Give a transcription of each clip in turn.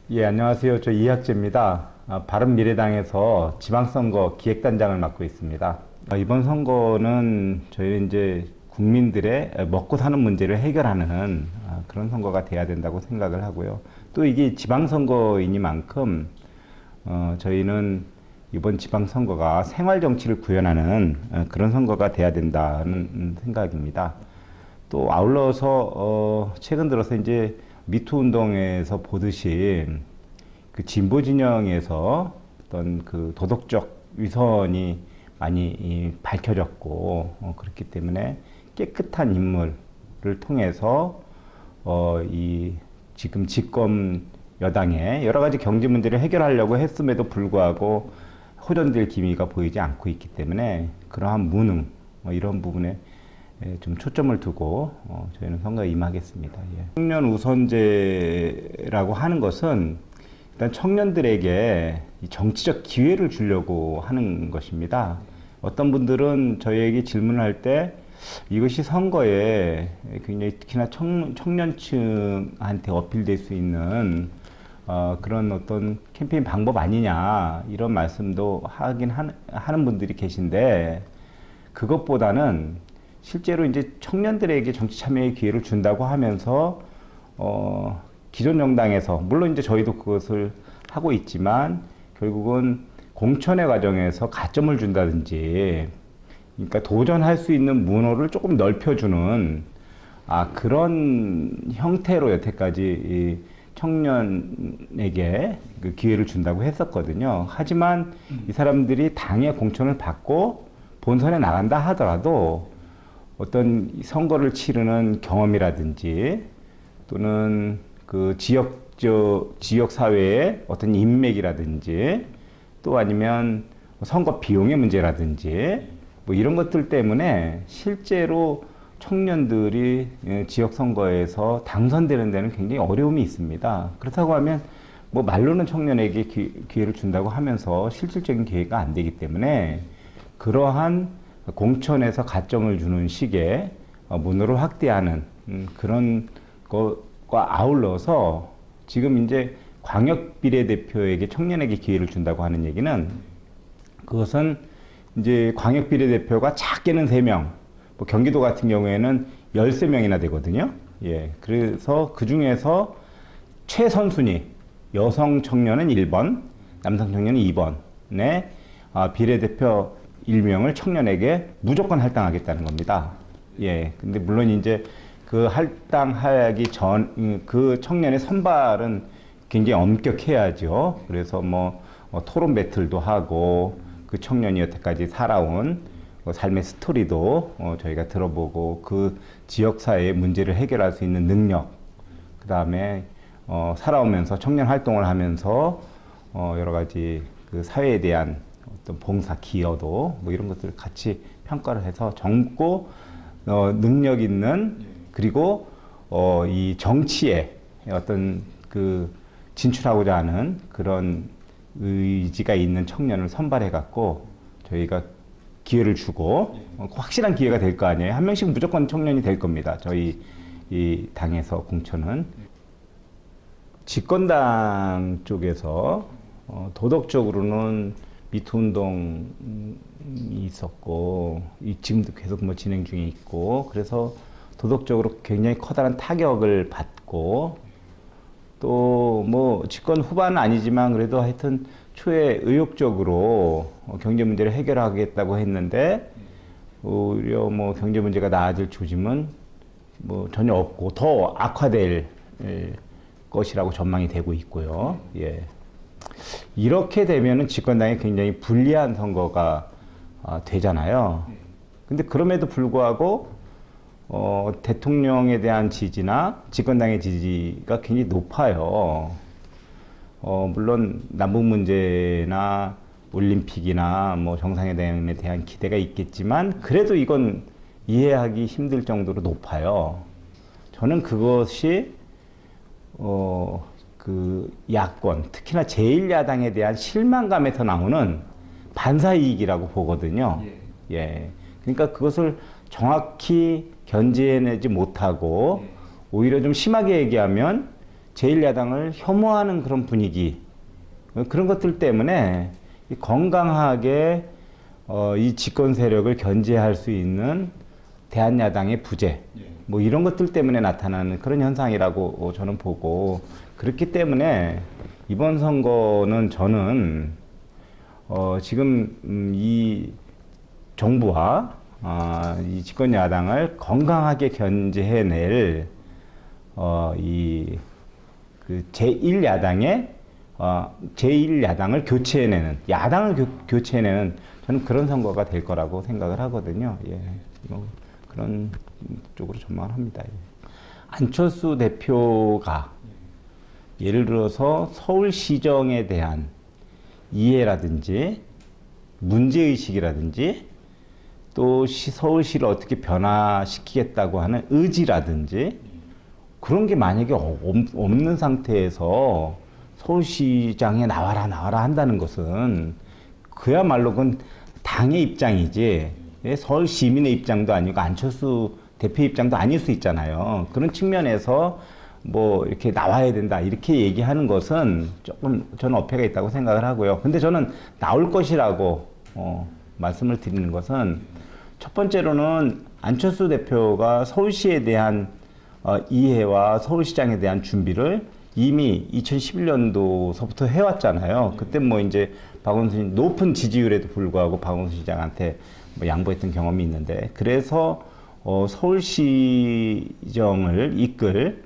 예, 안녕하세요. 저 이학재입니다. 바른미래당에서 지방선거 기획단장을 맡고 있습니다. 이번 선거는 저희 이제 국민들의 먹고 사는 문제를 해결하는 그런 선거가 돼야 된다고 생각을 하고요. 또 이게 지방선거이니만큼 저희는 이번 지방선거가 생활정치를 구현하는 그런 선거가 돼야 된다는 생각입니다. 또 아울러서 최근 들어서 이제 미투 운동에서 보듯이 그 진보 진영에서 어떤 그 도덕적 위선이 많이 밝혀졌고 그렇기 때문에 깨끗한 인물을 통해서 이 지금 집권 여당의 여러 가지 경제 문제를 해결하려고 했음에도 불구하고 호전될 기미가 보이지 않고 있기 때문에 그러한 무능 이런 부분에 좀 초점을 두고 저희는 선거에 임하겠습니다. 예. 청년 우선제라고 하는 것은 일단 청년들에게 정치적 기회를 주려고 하는 것입니다. 어떤 분들은 저희에게 질문할 때 이것이 선거에 굉장히 특히나 청년층한테 어필될 수 있는 그런 어떤 캠페인 방법 아니냐 이런 말씀도 하는 분들이 계신데 그것보다는 실제로 이제 청년들에게 정치 참여의 기회를 준다고 하면서 기존 정당에서 물론 이제 저희도 그것을 하고 있지만 결국은 공천의 과정에서 가점을 준다든지 그러니까 도전할 수 있는 문호를 조금 넓혀주는 그런 형태로 여태까지 이 청년에게 그 기회를 준다고 했었거든요. 하지만 이 사람들이 당의 공천을 받고 본선에 나간다 하더라도 어떤 선거를 치르는 경험이라든지 또는 그 지역 사회의 어떤 인맥이라든지 또 아니면 선거 비용의 문제라든지 뭐 이런 것들 때문에 실제로 청년들이 지역 선거에서 당선되는 데는 굉장히 어려움이 있습니다. 그렇다고 하면 뭐 말로는 청년에게 기회를 준다고 하면서 실질적인 기회가 안 되기 때문에 그러한 공천에서 가점을 주는 식의 문호를 확대하는 그런 것과 아울러서 지금 이제 광역 비례대표에게 청년에게 기회를 준다고 하는 얘기는 그것은 이제 광역 비례대표가 작게는 3명, 뭐 경기도 같은 경우에는 13명이나 되거든요. 예. 그래서 그 중에서 최선순위 여성 청년은 1번, 남성 청년은 2번에 비례대표 1명을 청년에게 무조건 할당하겠다는 겁니다. 예. 근데 물론 이제 그 할당하기 전, 그 청년의 선발은 굉장히 엄격해야죠. 그래서 뭐 토론 배틀도 하고 그 청년이 여태까지 살아온 삶의 스토리도 저희가 들어보고 그 지역사회의 문제를 해결할 수 있는 능력, 그 다음에 살아오면서 청년 활동을 하면서 여러 가지 그 사회에 대한 어떤 봉사 기여도 뭐 이런 것들을 같이 평가를 해서 젊고 능력 있는 그리고 이 정치에 어떤 그 진출하고자 하는 그런 의지가 있는 청년을 선발해 갖고 저희가 기회를 주고 확실한 기회가 될 거 아니에요. 한 명씩 무조건 청년이 될 겁니다. 저희 이 당에서 공천은 집권당 쪽에서 도덕적으로는 미투 운동이 있었고 지금도 계속 뭐 진행 중에 있고 그래서 도덕적으로 굉장히 커다란 타격을 받고 또 뭐 집권 후반은 아니지만 그래도 하여튼 초에 의욕적으로 경제 문제를 해결하겠다고 했는데 오히려 뭐 경제 문제가 나아질 조짐은 뭐 전혀 없고 더 악화될 것이라고 전망이 되고 있고요. 예. 이렇게 되면은 집권당이 굉장히 불리한 선거가 되잖아요. 근데 그럼에도 불구하고 대통령에 대한 지지나 집권당의 지지가 굉장히 높아요. 물론 남북 문제나 올림픽이나 뭐 정상회담에 대한 기대가 있겠지만 그래도 이건 이해하기 힘들 정도로 높아요. 저는 그것이 그 야권, 특히나 제1야당에 대한 실망감에서 나오는 반사이익이라고 보거든요. 예. 그러니까 그것을 정확히 견제해내지 못하고 오히려 좀 심하게 얘기하면 제1야당을 혐오하는 그런 분위기, 그런 것들 때문에 건강하게 이 집권 세력을 견제할 수 있는 대한야당의 부재, 뭐 이런 것들 때문에 나타나는 그런 현상이라고 저는 보고, 그렇기 때문에 이번 선거는 저는 지금 이 정부와 이 집권 야당을 건강하게 견제해낼 이 그 제1야당을 교체해내는, 야당을 교체해내는 저는 그런 선거가 될 거라고 생각을 하거든요. 예, 그런 쪽으로 전망을 합니다. 예. 안철수 대표가 예를 들어서 서울시정에 대한 이해라든지 문제의식이라든지 또 서울시를 어떻게 변화시키겠다고 하는 의지라든지 그런 게 만약에 없는 상태에서 서울시장에 나와라 한다는 것은 그야말로 그건 당의 입장이지 서울 시민의 입장도 아니고 안철수 대표 입장도 아닐 수 있잖아요. 그런 측면에서 뭐 이렇게 나와야 된다 이렇게 얘기하는 것은 조금 저는 어폐가 있다고 생각을 하고요. 근데 저는 나올 것이라고 말씀을 드리는 것은, 첫 번째로는 안철수 대표가 서울시에 대한 이해와 서울시장에 대한 준비를 이미 2011년도서부터 해왔잖아요. 그때 뭐 이제 박원순 높은 지지율에도 불구하고 박원순 시장한테 뭐 양보했던 경험이 있는데, 그래서 서울시정을 이끌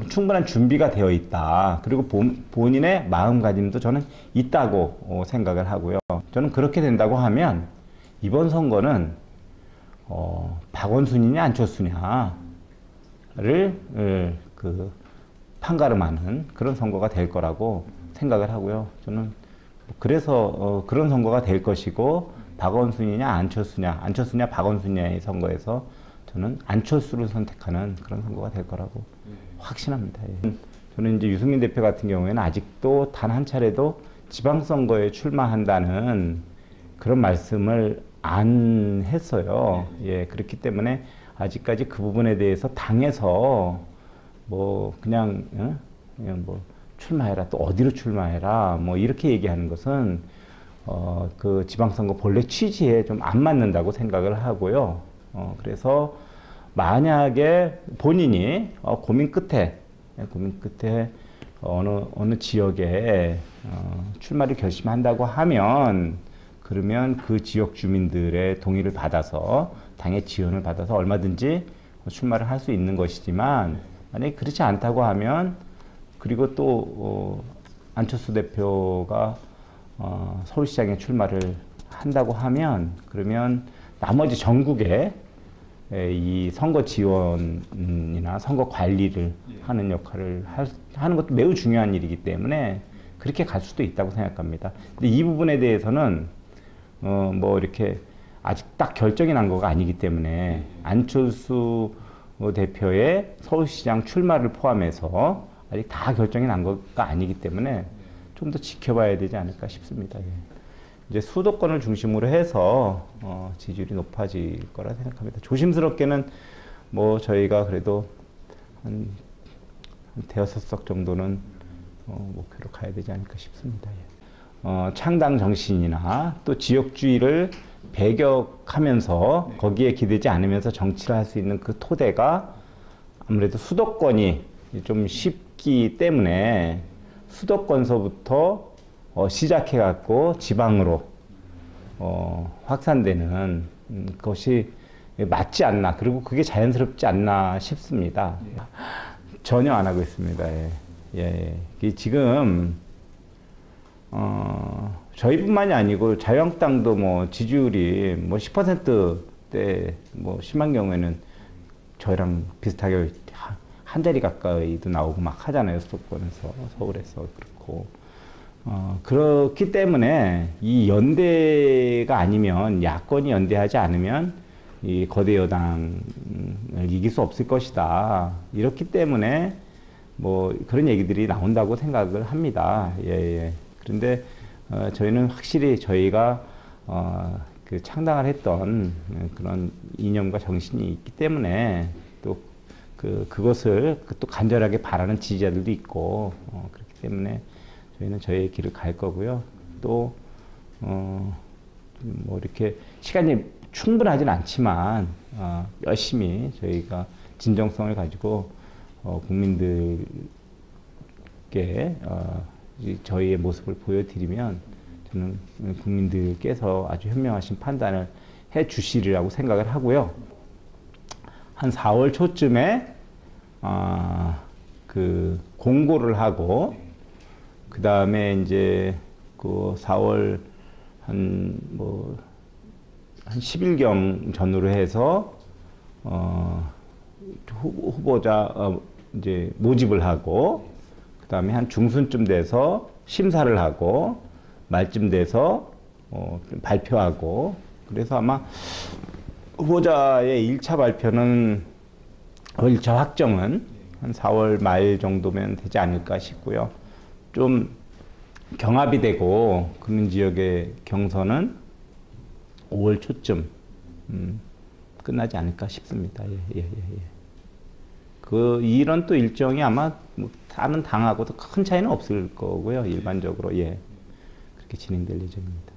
충분한 준비가 되어 있다. 그리고 본인의 마음가짐도 저는 있다고 생각을 하고요. 저는 그렇게 된다고 하면 이번 선거는 박원순이냐 안철수냐를 판가름하는 그런 선거가 될 거라고 생각을 하고요. 저는 그래서 그런 선거가 될 것이고, 박원순이냐 안철수냐 박원순이냐의 선거에서 저는 안철수를 선택하는 그런 선거가 될 거라고 확신합니다. 예. 저는 이제 유승민 대표 같은 경우에는 아직도 단 한 차례도 지방선거에 출마한다는 그런 말씀을 안 했어요. 예, 그렇기 때문에 아직까지 그 부분에 대해서 당에서 뭐 그냥 뭐 출마해라, 또 어디로 출마해라, 뭐 이렇게 얘기하는 것은 그 지방선거 본래 취지에 좀 안 맞는다고 생각을 하고요. 그래서 만약에 본인이 고민 끝에 어느 지역에 출마를 결심한다고 하면, 그러면 그 지역 주민들의 동의를 받아서 당의 지원을 받아서 얼마든지 출마를 할 수 있는 것이지만, 만약에 그렇지 않다고 하면, 그리고 또 안철수 대표가 서울시장에 출마를 한다고 하면, 그러면 나머지 전국에 이 선거 지원이나 선거 관리를 하는 역할을 하는 것도 매우 중요한 일이기 때문에 그렇게 갈 수도 있다고 생각합니다. 근데 이 부분에 대해서는 뭐 이렇게 아직 딱 결정이 난 거가 아니기 때문에, 안철수 대표의 서울시장 출마를 포함해서 아직 다 결정이 난 거가 아니기 때문에 좀 더 지켜봐야 되지 않을까 싶습니다. 예. 이제 수도권을 중심으로 해서 지지율이 높아질 거라 생각합니다. 조심스럽게는 뭐 저희가 그래도 한 대여섯 석 정도는 목표로 가야 되지 않을까 싶습니다. 예. 창당 정신이나 또 지역주의를 배격하면서 거기에 기대지 않으면서 정치를 할 수 있는 그 토대가 아무래도 수도권이 좀 쉽기 때문에 수도권서부터 시작해갖고 지방으로 확산되는 것이 맞지 않나, 그리고 그게 자연스럽지 않나 싶습니다. 전혀 안 하고 있습니다. 예. 예. 지금 저희뿐만이 아니고 자유한국당도 뭐 지지율이 뭐 10%대 뭐 심한 경우에는 저희랑 비슷하게 한 자리 가까이도 나오고 막 하잖아요. 수도권에서, 서울에서. 그렇고 그렇기 때문에 이 연대가 아니면, 야권이 연대하지 않으면 이 거대 여당을 이길 수 없을 것이다. 이렇기 때문에 뭐 그런 얘기들이 나온다고 생각을 합니다. 예. 그런데 저희는 확실히 저희가 그 창당을 했던 그런 이념과 정신이 있기 때문에, 또 그것을 또 간절하게 바라는 지지자들도 있고, 그렇기 때문에 저희는 저희의 길을 갈 거고요. 또, 뭐 이렇게 시간이 충분하진 않지만, 열심히 저희가 진정성을 가지고, 국민들께, 저희의 모습을 보여드리면, 저는 국민들께서 아주 현명하신 판단을 해 주시리라고 생각을 하고요. 한 4월 초쯤에 그 공고를 하고 그 다음에 이제 그 4월 한 10일경 전후로 해서 후보자 이제 모집을 하고 그 다음에 한 중순쯤 돼서 심사를 하고 말쯤 돼서 발표하고 그래서 아마 후보자의 1차 발표는 1차 확정은 한 4월 말 정도면 되지 않을까 싶고요. 좀 경합이 되고 그런 지역의 경선은 5월 초쯤 끝나지 않을까 싶습니다. 이런 또 일정이 아마 뭐 다른 당하고도 큰 차이는 없을 거고요. 일반적으로 그렇게 진행될 예정입니다.